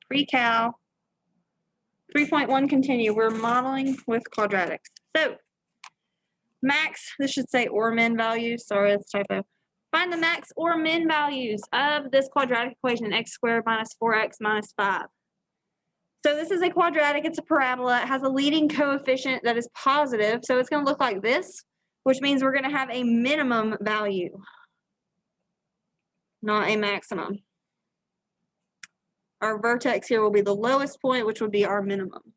pre-cal. 3.1 continue. We're modeling with quadratics. So max, this should say or min values. Sorry, that's a typo. Find the max or min values of this quadratic equation, x squared minus 4x minus 5. So this is a quadratic, it's a parabola, it has a leading coefficient that is positive, so it's going to look like this, which means we're going to have a minimum value, not a maximum. Our vertex here will be the lowest point, which would be our minimum.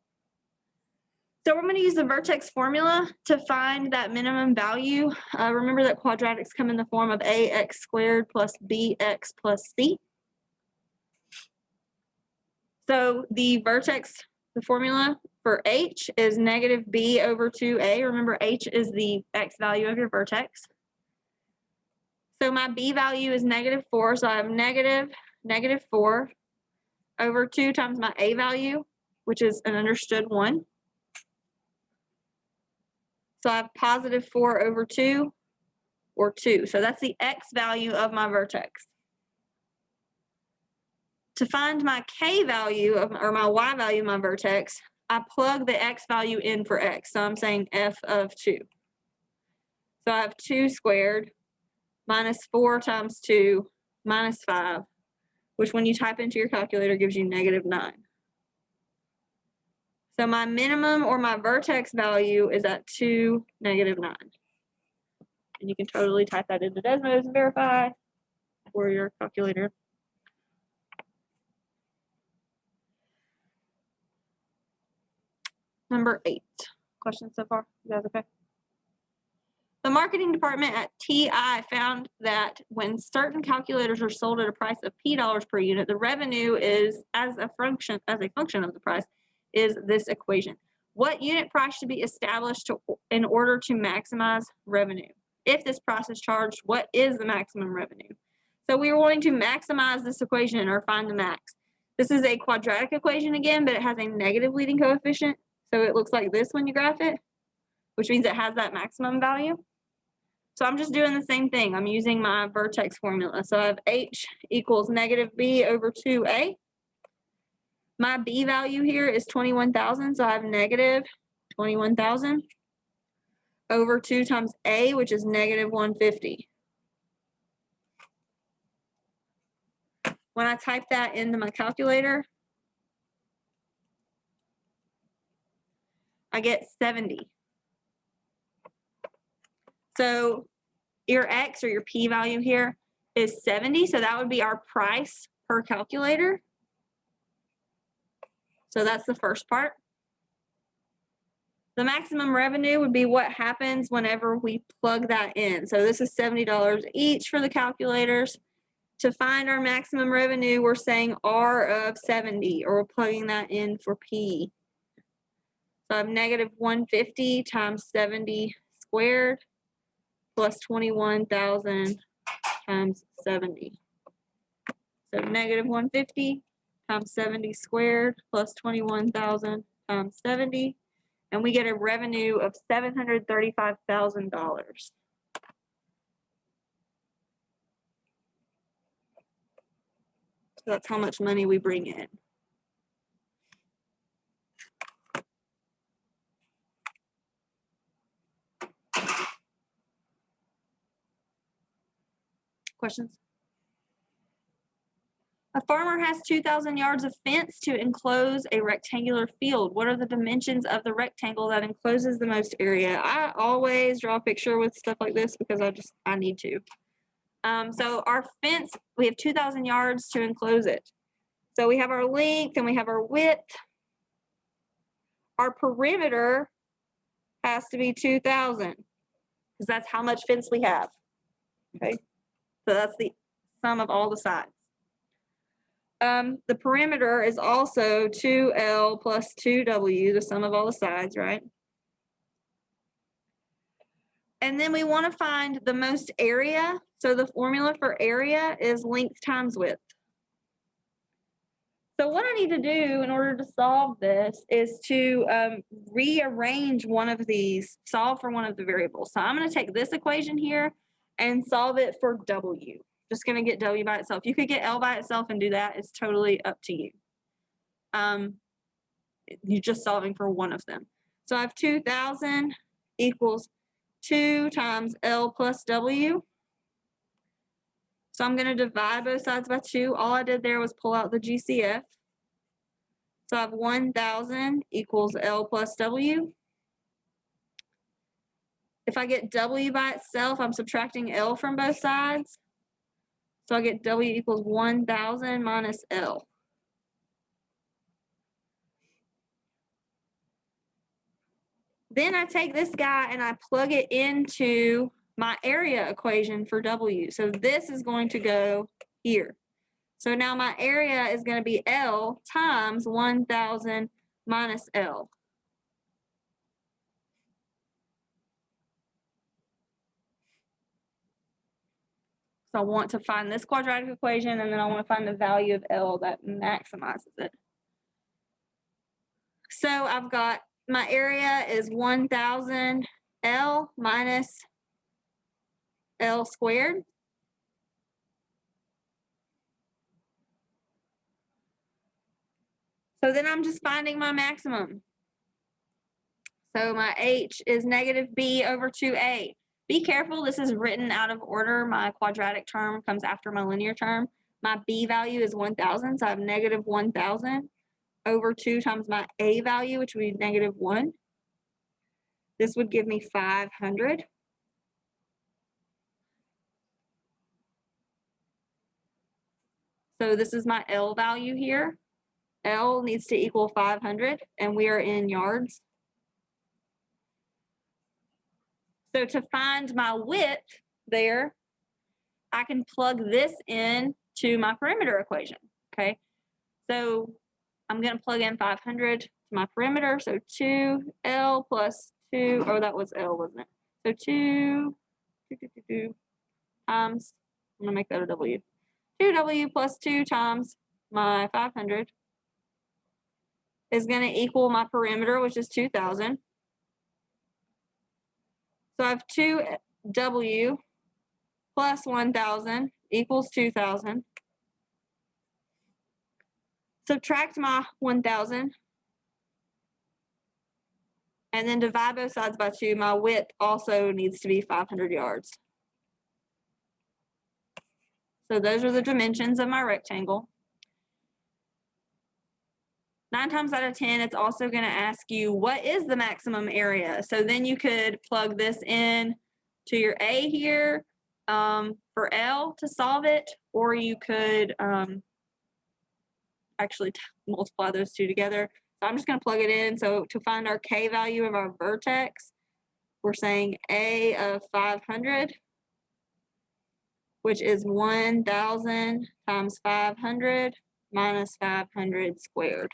So we're going to use the vertex formula to find that minimum value. Remember that quadratics come in the form of ax squared plus bx plus c. So the vertex, the formula for h is negative b over 2a. Remember, h is the x value of your vertex. So my b value is negative 4, so I have negative 4 over 2 times my a value, which is an understood 1. So I have positive 4 over 2, or 2. So that's the x value of my vertex. To find my k value, or my y value of my vertex, I plug the x value in for x. So I'm saying f of 2. So I have 2 squared minus 4 times 2 minus 5, which when you type into your calculator gives you negative 9. So my minimum or my vertex value is at 2, negative 9. And you can totally type that into Desmos and verify for your calculator. Number 8. Questions so far? You guys okay? The marketing department at TI found that when certain calculators are sold at a price of P dollars per unit, the revenue is as a function of the price is this equation. What unit price should be established in order to maximize revenue? If this price is charged, what is the maximum revenue? So we are wanting to maximize this equation or find the max. This is a quadratic equation again, but it has a negative leading coefficient. So it looks like this when you graph it, which means it has that maximum value. So I'm just doing the same thing. I'm using my vertex formula. So I have h equals negative b over 2a. My b value here is 21,000, so I have negative 21,000 over 2 times a, which is negative 150. When I type that into my calculator, I get 70. So your x or your p value here is 70, so that would be our price per calculator. So that's the first part. The maximum revenue would be what happens whenever we plug that in. So this is $70 each for the calculators. To find our maximum revenue, we're saying R of 70, or we're plugging that in for P. So I have negative 150 times 70 squared plus 21,000 times 70. So negative 150 times 70 squared plus 21,000 times 70. And we get a revenue of $735,000. So that's how much money we bring in. Questions? A farmer has 2,000 yards of fence to enclose a rectangular field. What are the dimensions of the rectangle that encloses the most area? I always draw a picture with stuff like this because I need to. So our fence, we have 2,000 yards to enclose it. So we have our length and we have our width. Our perimeter has to be 2,000 because that's how much fence we have. Okay, so that's the sum of all the sides. The perimeter is also 2L plus 2W, the sum of all the sides, right? And then we want to find the most area. So the formula for area is length times width. So what I need to do in order to solve this is to rearrange one of these, solve for one of the variables. So I'm going to take this equation here and solve it for W. Just going to get W by itself. You could get L by itself and do that. It's totally up to you. you're just solving for one of them. So I have 2,000 equals 2 times L plus W. So I'm going to divide both sides by 2. All I did there was pull out the GCF. So I have 1,000 equals L plus W. If I get W by itself, I'm subtracting L from both sides. So I get W equals 1,000 minus L. Then I take this guy and I plug it into my area equation for W. So this is going to go here. So now my area is going to be L times 1,000 minus L. So I want to find this quadratic equation, and then I want to find the value of L that maximizes it. So I've got my area is 1,000 L minus L squared. So then I'm just finding my maximum. So my H is negative B over 2A. Be careful, this is written out of order. My quadratic term comes after my linear term. My B value is 1,000, so I have negative 1,000 over 2 times my A value, which would be negative 1. This would give me 500. So this is my L value here. L needs to equal 500, and we are in yards. So to find my width there, I can plug this in to my perimeter equation, okay? So I'm going to plug in 500 to my perimeter. So 2L plus 2, oh, that was L, wasn't it? So 2 times, I'm going to make that a W. 2W plus 2 times my 500 is going to equal my perimeter, which is 2,000. So I have 2W plus 1,000 equals 2,000. Subtract my 1,000. And then divide both sides by 2. My width also needs to be 500 yards. So those are the dimensions of my rectangle. 9 times out of 10, it's also going to ask you, what is the maximum area? So then you could plug this in to your A here for L to solve it, or you could actually multiply those two together. So I'm just going to plug it in. So to find our K value of our vertex, we're saying A of 500, which is 1,000 times 500 minus 500 squared.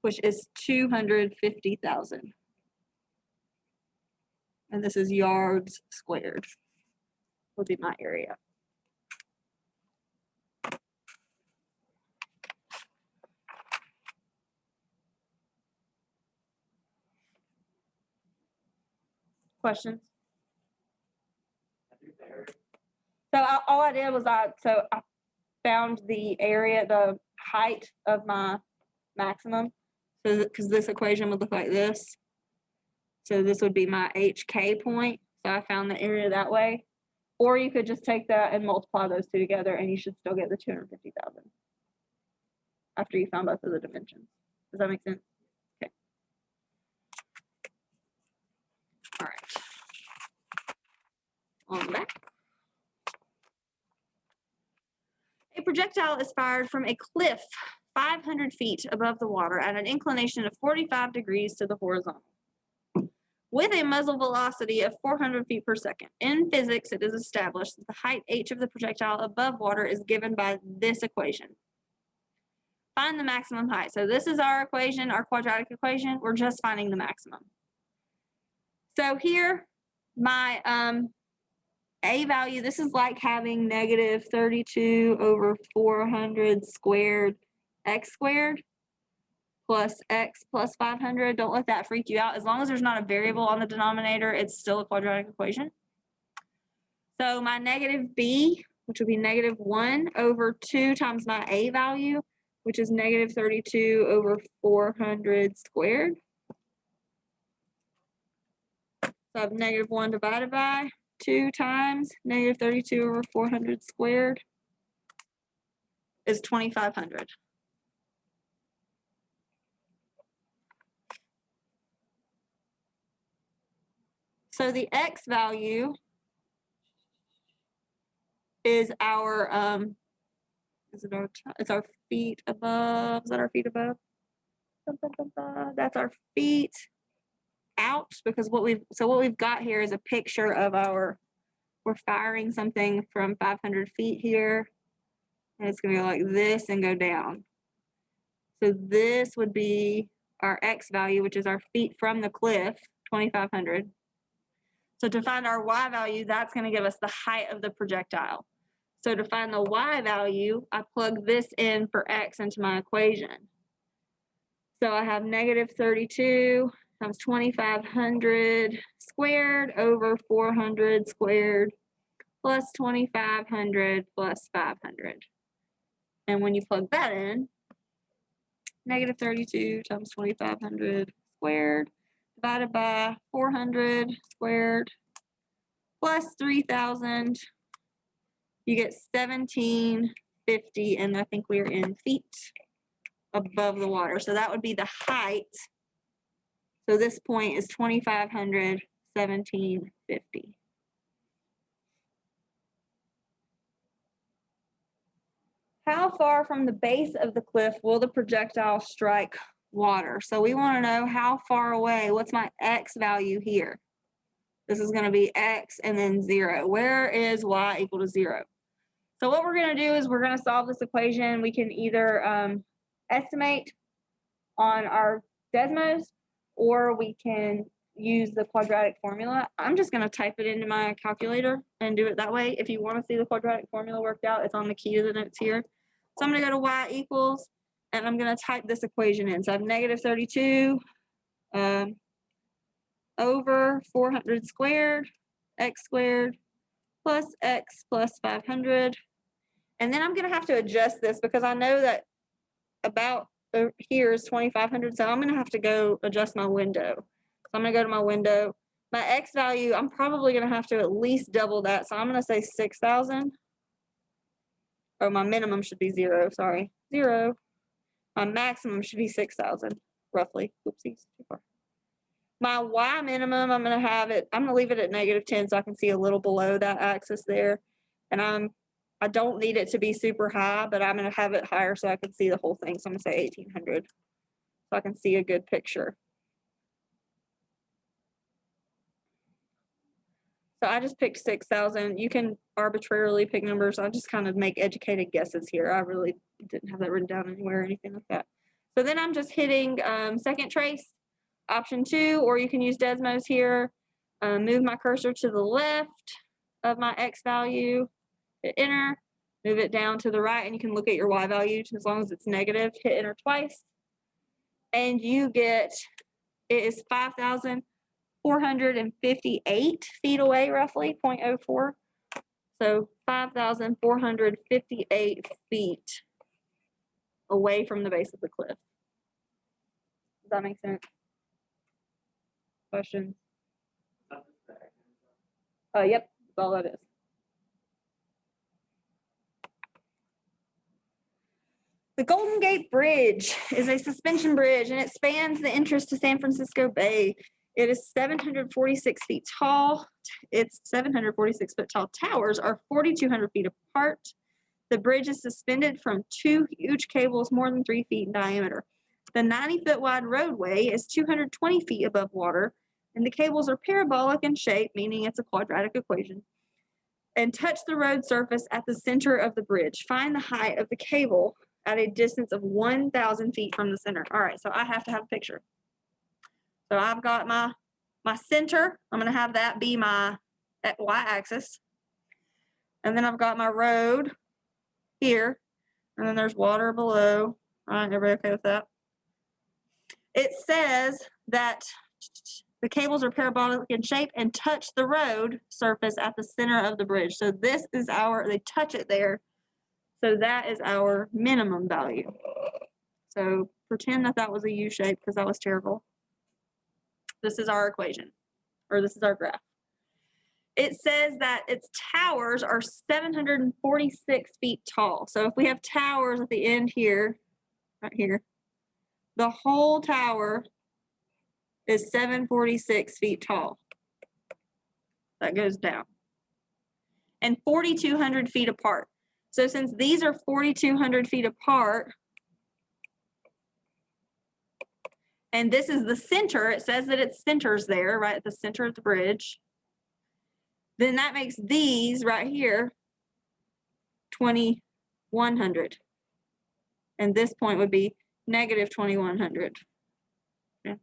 Which is 250,000. And this is yards squared, would be my area. Questions? So all I did was I found the area, the height of my maximum. So because this equation would look like this. So this would be my HK point. So I found the area that way. Or you could just take that and multiply those two together, and you should still get the 250,000 after you found both of the dimensions. Does that make sense? Okay. All right. On the back. A projectile is fired from a cliff 500 feet above the water at an inclination of 45 degrees to the horizontal, with a muzzle velocity of 400 feet per second. In physics, it is established that the height h of the projectile above water is given by this equation. Find the maximum height. So this is our equation, our quadratic equation. We're just finding the maximum. So here, my A value, this is like having negative 32 over 400 squared x squared plus x plus 500. Don't let that freak you out. As long as there's not a variable on the denominator, it's still a quadratic equation. So my negative b which would be -1 over 2 times my A value, which is -32 over 400 squared. So I have -1 divided by 2 times -32 over 400 squared is 2,500. So the X value is our, it's our feet above, is that our feet above? That's our feet out, because what we've got here is a picture of we're firing something from 500 feet here, and it's gonna go like this and go down. So this would be our X value, which is our feet from the cliff, 2,500. So to find our Y value, that's gonna give us the height of the projectile. So to find the Y value, I plug this in for X into my equation. So I have -32 times 2,500 squared over 400 squared plus 2,500 plus 500. And when you plug that in, -32 times 2,500 squared divided by 400 squared plus 3,000, you get 1,750, and I think we're in feet above the water. So that would be the height. So this point is 2,500, 1,750. How far from the base of the cliff will the projectile strike water? So we want to know how far away. What's my X value here? This is going to be X and then 0. Where is Y equal to 0? So what we're going to do is we're going to solve this equation. We can either estimate on our Desmos, or we can use the quadratic formula. I'm just going to type it into my calculator and do it that way. If you want to see the quadratic formula worked out, it's on the key to the notes here. So I'm going to go to Y equals, and I'm going to type this equation in. So I have -32 over 400 squared, X squared, plus X plus 500. And then I'm going to have to adjust this because I know that about here is 2,500. So I'm going to have to go adjust my window. So I'm going to go to my window. My X value, I'm probably going to have to at least double that. So I'm going to say 6,000. Oh, my minimum should be 0. Sorry, 0. My maximum should be 6,000, roughly. Oopsies, too far. My Y minimum, I'm going to leave it at -10 so I can see a little below that axis there. And I don't need it to be super high, but I'm going to have it higher so I can see the whole thing. So I'm going to say 1,800 so I can see a good picture. So I just picked 6,000. You can arbitrarily pick numbers. I just kind of make educated guesses here. I really didn't have that written down anywhere or anything like that. So then I'm just hitting second trace, option 2, or you can use Desmos here. Move my cursor to the left of my X value, hit enter, move it down to the right, and you can look at your Y value as long as it's negative. Hit enter twice, and you get, it is 5,458 feet away, roughly, 0.04. So 5,458 feet away from the base of the cliff. Does that make sense? Questions? Yep, that's all that is. The Golden Gate Bridge is a suspension bridge, and it spans the entrance to San Francisco Bay. It is 746 feet tall. Its 746 foot tall towers are 4,200 feet apart. The bridge is suspended from 2 huge cables more than 3 feet in diameter. The 90-foot wide roadway is 220 feet above water, and the cables are parabolic in shape, meaning it's a quadratic equation, and touch the road surface at the center of the bridge. Find the height of the cable at a distance of 1,000 feet from the center. All right, so I have to have a picture. So I've got my center. I'm going to have that be my y-axis. And then I've got my road here. And then there's water below. All right, everybody okay with that? It says that The cables are parabolic in shape and touch the road surface at the center of the bridge. So this is they touch it there. So that is our minimum value. So pretend that that was a U shape because that was terrible. This is our equation, or this is our graph. It says that its towers are 746 feet tall. So if we have towers at the end here, right here, the whole tower is 746 feet tall. That goes down. And 4,200 feet apart. So since these are 4,200 feet apart, and this is the center, it says that it centers there, right at the center of the bridge, then that makes these right here 2,100. And this point would be negative 2,100. Okay.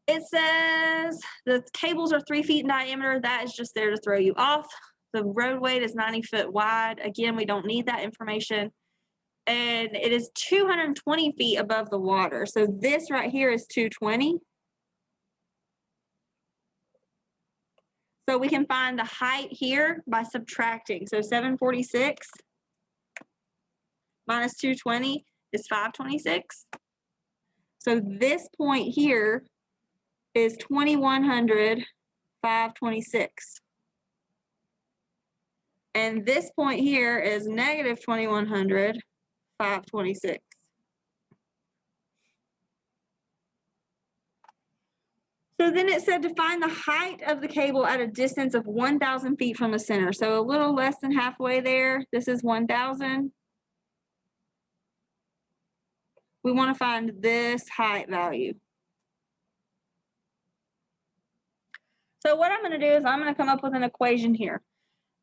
It says the cables are 3 feet in diameter. That is just there to throw you off. The road weight is 90 foot wide. Again, we don't need that information. And it is 220 feet above the water. So this right here is 220. So we can find the height here by subtracting. So 746 minus 220 is 526. So this point here is 2,100, 526. And this point here is negative 2,100, 526. So then it said to find the height of the cable at a distance of 1,000 feet from the center. So a little less than halfway there. This is 1,000. We want to find this height value. So what I'm going to do is I'm going to come up with an equation here.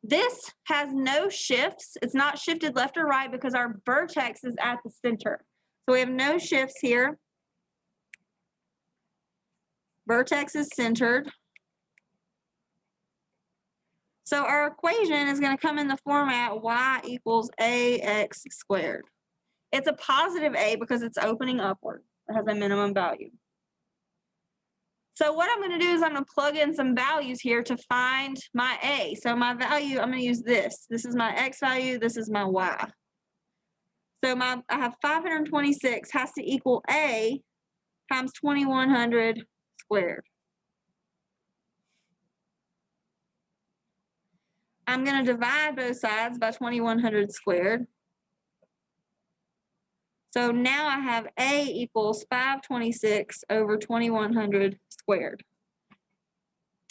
This has no shifts. It's not shifted left or right because our vertex is at the center. So we have no shifts here. Vertex is centered. So our equation is going to come in the format y equals ax squared. It's a positive a because it's opening upward. It has a minimum value. So what I'm going to do is I'm going to plug in some values here to find my a. So my value, I'm going to use this. This is my x value. This is my y. So I have 526 has to equal a times 2,100 squared. I'm going to divide both sides by 2,100 squared. So now I have a equals 526 over 2,100 squared.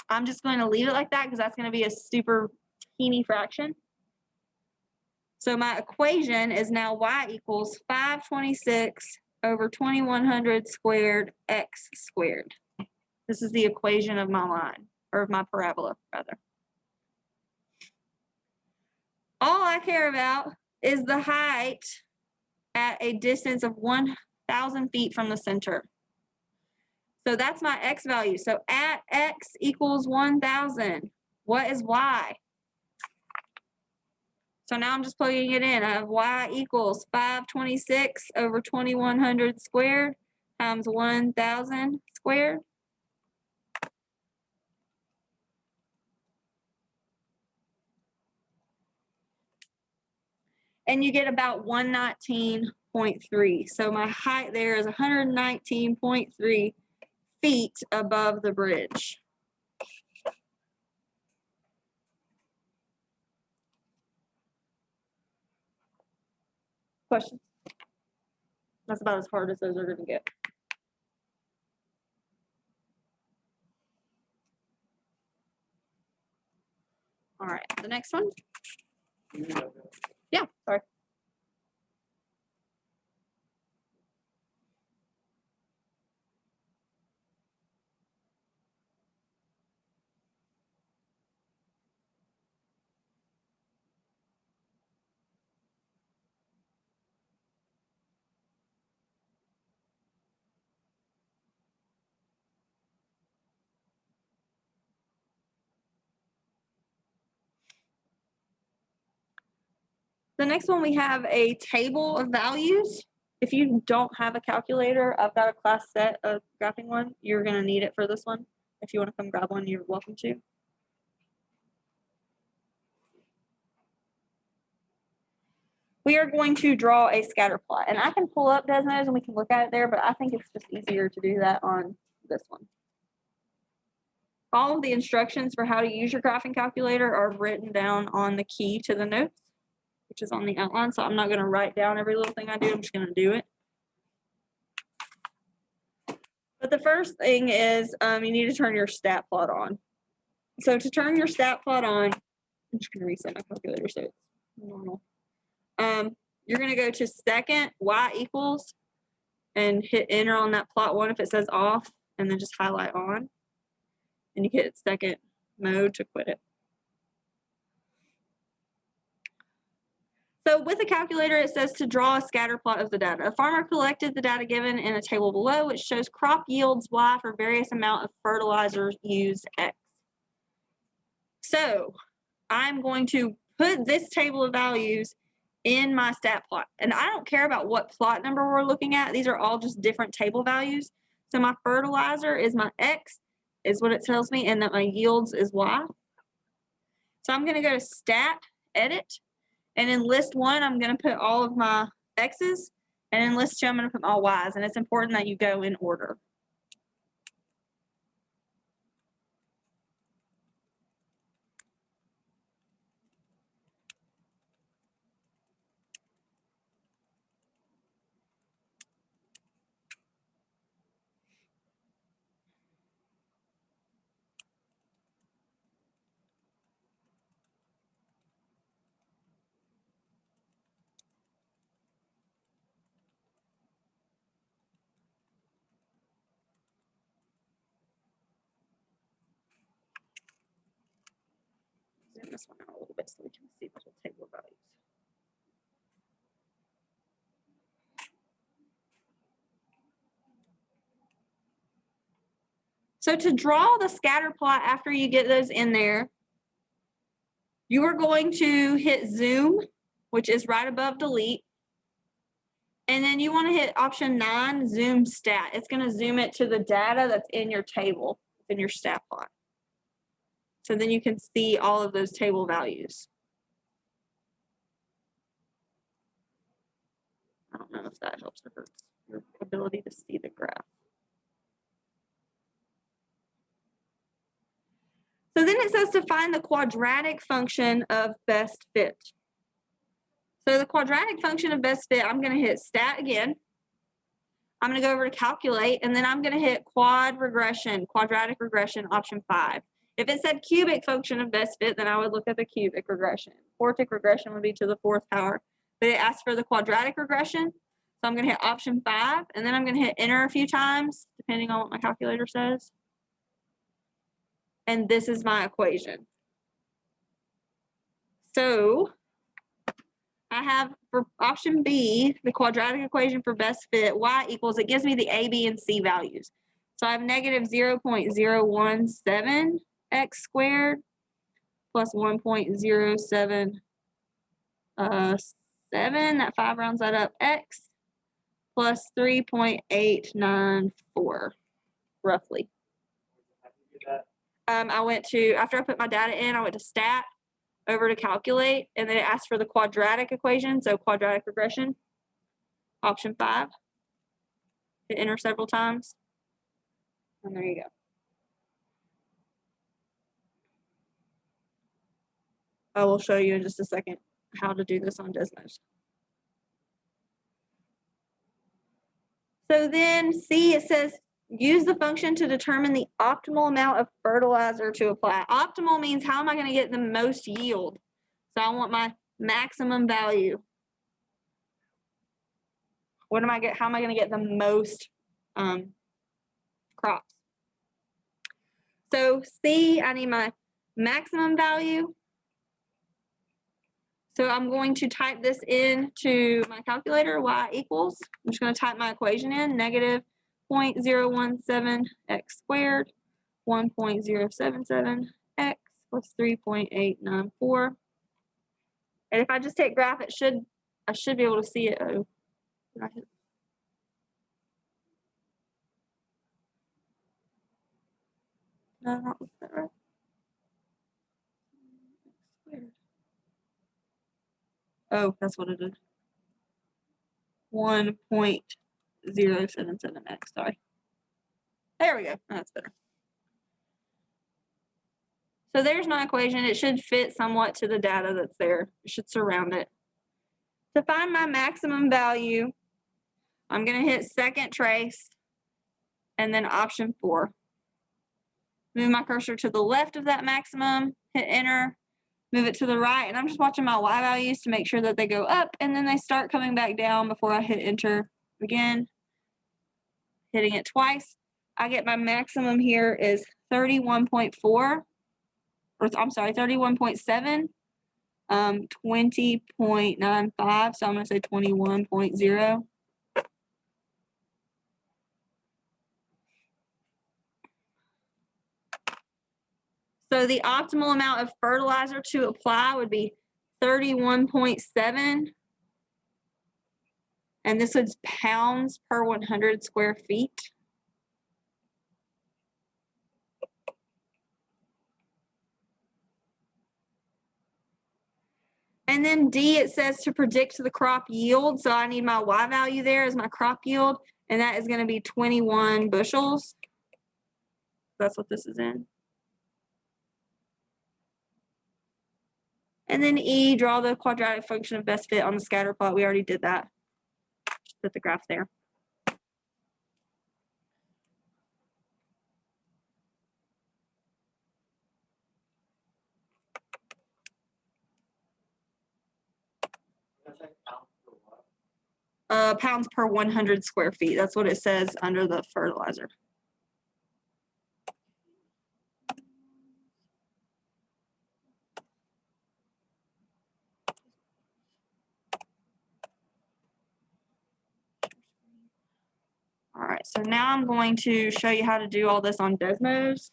I'm just going to leave it like that because that's going to be a super teeny fraction. So my equation is now y equals 526 over 2,100 squared x squared. This is the equation of my line, or of my parabola, rather. All I care about is the height at a distance of 1,000 feet from the center. So that's my x value. So at x equals 1,000, what is y? So now I'm just plugging it in. I have y equals 526 over 2,100 squared times 1,000 squared. And you get about 119.3. So my height there is 119.3 feet above the bridge. Questions? That's about as hard as those are going to get. All right, the next one. Yeah, sorry. The next one, we have a table of values If you don't have a calculator, I've got a class set of graphing one. You're going to need it for this one. If you want to come grab one, you're welcome to. We are going to draw a scatter plot, and I can pull up Desmos and we can look at it there, but I think it's just easier to do that on this one. All of the instructions for how to use your graphing calculator are written down on the key to the notes, which is on the outline, so I'm not going to write down every little thing I do, I'm just going to do it. But the first thing is you need to turn your stat plot on. So to turn your stat plot on, I'm just going to reset my calculator so it's normal. You're going to go to second y equals and hit enter on that plot one if it says off, and then just highlight on. And you hit second mode to quit it. So with a calculator, it says to draw a scatter plot of the data. A farmer collected the data given in a table below, which shows crop yields Y for various amount of fertilizers used X. So I'm going to put this table of values in my stat plot. And I don't care about what plot number we're looking at. These are all just different table values. So my fertilizer is my X, is what it tells me, and that my yields is Y. So I'm going to go to stat, edit, and in list 1, I'm going to put all of my X's, and in list 2, I'm going to put my Y's, and it's important that you go in order. Zoom this one out a little bit so we can see the whole table of values. So to draw the scatter plot after you get those in there, you are going to hit zoom, which is right above delete. And then you want to hit option 9, zoom stat. It's going to zoom it to the data that's in your table, in your stat plot. So then you can see all of those table values. I don't know if that helps or hurts your ability to see the graph. So then it says to find the quadratic function of best fit. So the quadratic function of best fit, I'm going to hit stat again. I'm going to go over to calculate, and then I'm going to hit quadratic regression, option 5. If it said cubic function of best fit, then I would look at the cubic regression. Quartic regression would be to the 4th power. But it asks for the quadratic regression, so I'm going to hit option 5, and then I'm going to hit enter a few times, depending on what my calculator says. And this is my equation. So I have for option B, the quadratic equation for best fit, y equals, it gives me the A, B, and C values. So I have negative 0.017 x squared plus 1.077, that 5 rounds that up, x plus 3.894, roughly. I went to, after I put my data in, I went to stat, over to calculate, and then it asked for the quadratic equation, so quadratic regression, option 5. Hit enter several times, and there you go. I will show you in just a second how to do this on Desmos. So then C, it says use the function to determine the optimal amount of fertilizer to apply. Optimal means how am I going to get the most yield? So I want my maximum value. How am I going to get the most crops? So C, I need my maximum value. So I'm going to type this into my calculator, y equals, I'm just going to type my equation in, negative 0.017 x squared, 1.077 x plus 3.894. And if I just hit graph, I should be able to see it. Oh, No, not looking at that right. Oh, that's what it is. 1.077x, sorry. There we go, that's better. So there's my equation. It should fit somewhat to the data that's there. It should surround it. To find my maximum value, I'm going to hit second trace and then option 4. Move my cursor to the left of that maximum, hit enter, move it to the right, and I'm just watching my y values to make sure that they go up and then they start coming back down before I hit enter again. Hitting it twice. I get my maximum here is 31.4, or I'm sorry, 31.7, 20.95, so I'm going to say 21.0. So the optimal amount of fertilizer to apply would be 31.7, and this is pounds per 100 square feet. And then D, it says to predict the crop yield. So I need my Y value there as my crop yield, and that is going to be 21 bushels. That's what this is in. And then E, draw the quadratic function of best fit on the scatter plot. We already did that. Just put the graph there. Pounds per 100 square feet. That's what it says under the fertilizer. All right, so now I'm going to show you how to do all this on Desmos.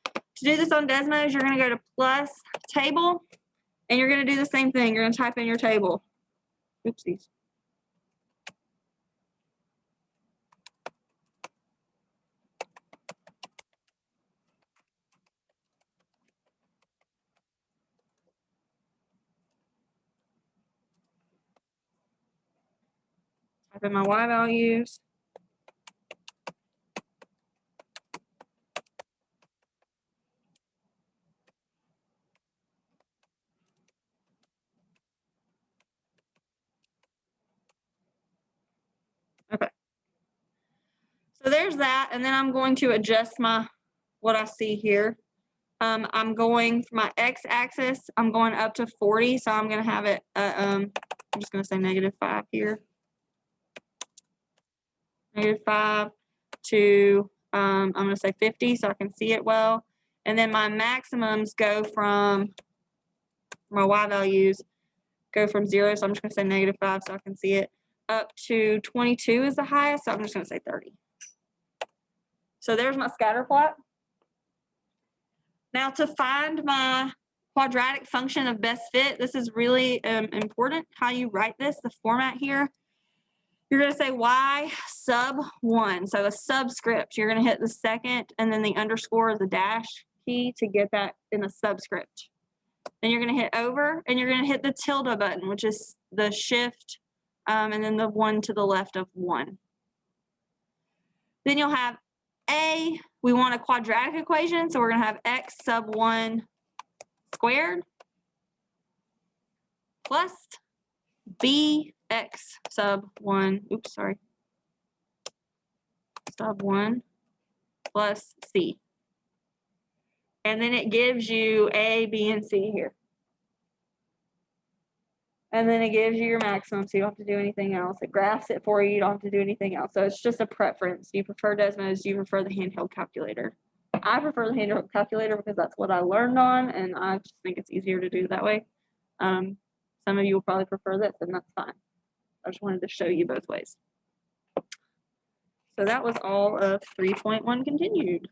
To do this on Desmos, you're going to go to plus table, and you're going to do the same thing. You're going to type in your table. Oopsies. Type in my Y values. Okay. So there's that, and then I'm going to adjust what I see here. I'm going for my x-axis, I'm going up to 40, so I'm going to have it, I'm just going to say -5 here. -5 to, I'm going to say 50 so I can see it well. And then my maximums go from, my Y values go from 0, so I'm just going to say -5 so I can see it, up to 22 is the highest, so I'm just going to say 30. So there's my scatter plot. Now to find my quadratic function of best fit, this is really important how you write this, the format here. You're going to say y sub 1, so a subscript. You're going to hit the second and then the underscore or the dash key to get that in a subscript. Then you're going to hit over and you're going to hit the tilde button, which is the shift and then the one to the left of 1. Then you'll have A, we want a quadratic equation, so we're going to have x sub 1 squared plus bx sub 1, sub 1 plus c. And then it gives you A, B, and C here. And then it gives you your maximum, so you don't have to do anything else. It graphs it for you, you don't have to do anything else. So it's just a preference. Do you prefer Desmos? Do you prefer the handheld calculator? I prefer the handheld calculator because that's what I learned on, and I just think it's easier to do that way. Some of you will probably prefer this, and that's fine. I just wanted to show you both ways. So that was all of 3.1 continued.